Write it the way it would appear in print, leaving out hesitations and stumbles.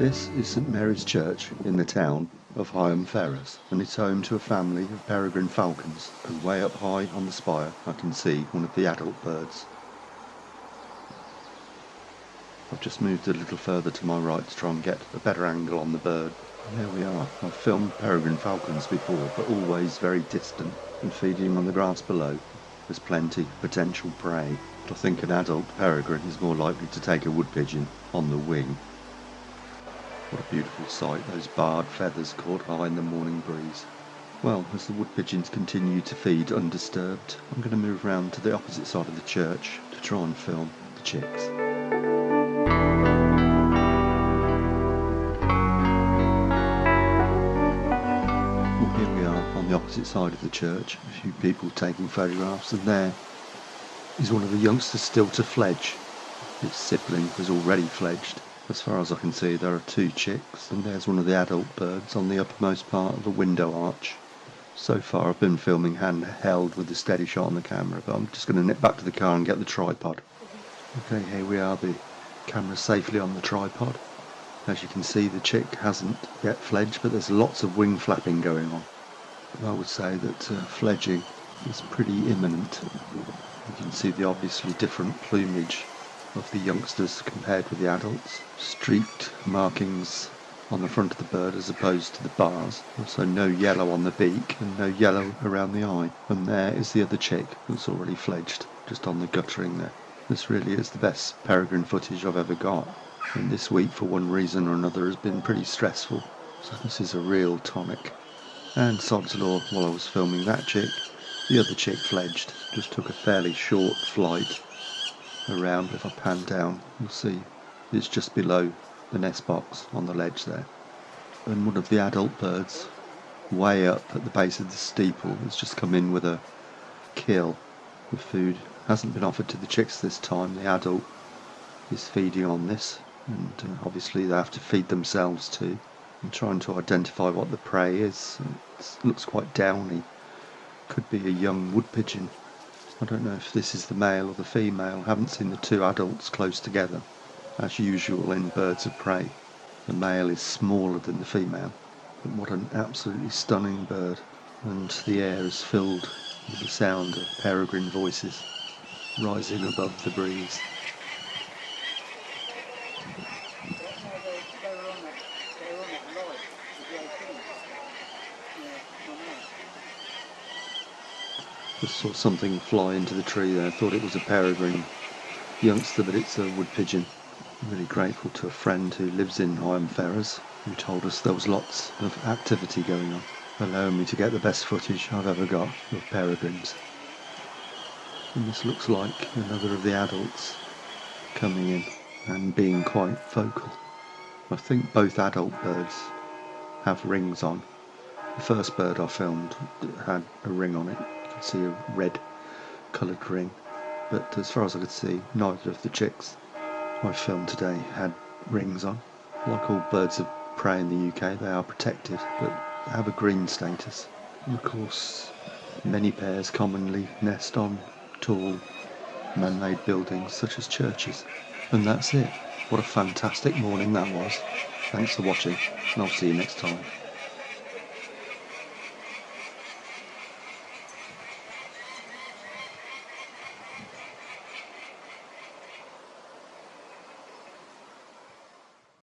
This is St Mary's Church in the town of Higham Ferrers, and it's home to a family of Peregrine Falcons, and way up high on the spire I can see one of the adult birds. I've just moved a little further to my right to try and get a better angle on the bird. And there we are. I've filmed Peregrine Falcons before, but always very distant and feeding on the grass below. There's plenty of potential prey, but I think an adult peregrine is more likely to take a wood pigeon on the wing. What a beautiful sight, those barred feathers caught high in the morning breeze. Well, as the wood pigeons continue to feed undisturbed, I'm going to move round to the opposite side of the church to try and film the chicks. Well, here we are on the opposite side of the church, a few people taking photographs, and there is one of the youngsters still to fledge. Its sibling has already fledged. As far as I can see, there are two chicks, and there's one of the adult birds on the uppermost part of a window arch. So far I've been filming handheld with a steady shot on the camera, but I'm just going to nip back to the car and get the tripod. Okay, here we are, the camera safely on the tripod. As you can see, the chick hasn't yet fledged, but there's lots of wing flapping going on. I would say that fledging is pretty imminent. You can see the obviously different plumage of the youngsters compared with the adults. Streaked markings on the front of the bird as opposed to the bars. Also no yellow on the beak and no yellow around the eye. And there is the other chick that's already fledged, just on the guttering there. This really is the best peregrine footage I've ever got. And this week, for one reason or another, has been pretty stressful. So this is a real tonic. And sod's law, while I was filming that chick, the other chick fledged. Just took a fairly short flight around. If I pan down, you'll see it's just below the nest box on the ledge there. And one of the adult birds, way up at the base of the steeple, has just come in with a kill. The food hasn't been offered to the chicks this time. The adult is feeding on this, and obviously they have to feed themselves too. I'm trying to identify what the prey is. It looks quite downy. Could be a young wood pigeon. I don't know if this is the male or the female. I haven't seen the two adults close together. As usual in birds of prey, the male is smaller than the female. But what an absolutely stunning bird. And the air is filled with the sound of peregrine voices rising above the breeze. Just saw something fly into the tree there. Thought it was a peregrine youngster, but it's a wood pigeon. I'm really grateful to a friend who lives in Higham Ferrers, who told us there was lots of activity going on, allowing me to get the best footage I've ever got of peregrines. And this looks like another of the adults coming in and being quite vocal. I think both adult birds have rings on. The first bird I filmed had a ring on it. You can see a red coloured ring, but as far as I could see, neither of the chicks I filmed today had rings on. Like all birds of prey in the UK, they are protected, but they have a green status. And of course, many pairs commonly nest on tall man-made buildings such as churches. And that's it. What a fantastic morning that was. Thanks for watching, and I'll see you next time.